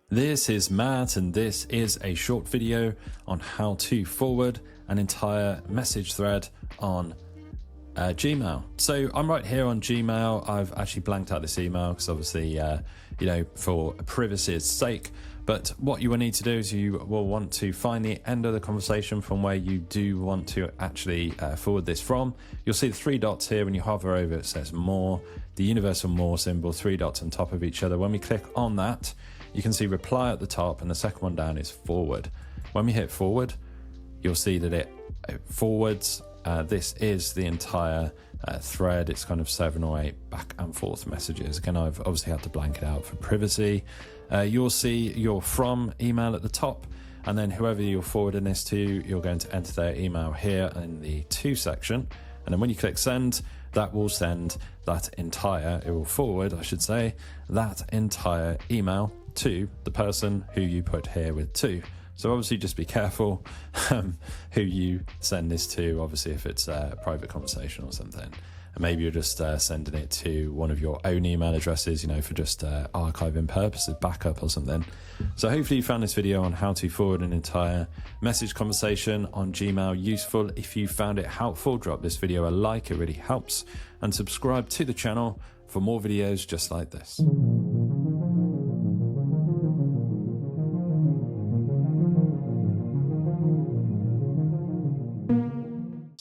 This is Matt, and this is a short video on how to forward an entire message thread on Gmail. So I'm right here on Gmail. I've actually blanked out this email because obviously, for privacy's sake. But what you will need to do is you will want to find the end of the conversation from where you do want to actually forward this from. You'll see the three dots here. When you hover over it says more, the universal more symbol, three dots on top of each other. When we click on that, you can see reply at the top, and the second one down is forward. When we hit forward, you'll see that it forwards. This is the entire thread. It's kind of 7 or 8 back and forth messages. Again, I've obviously had to blank it out for privacy. You'll see your from email at the top, and then whoever you're forwarding this to, you're going to enter their email here in the to section. And then when you click send, that will send it will forward, I should say, that entire email to the person who you put here with to. So obviously just be careful who you send this to, obviously if it's a private conversation or something. And maybe you're just sending it to one of your own email addresses, for just archiving purposes, backup or something. So hopefully you found this video on how to forward an entire message conversation on Gmail useful. If you found it helpful, drop this video a like, it really helps. And subscribe to the channel for more videos just like this.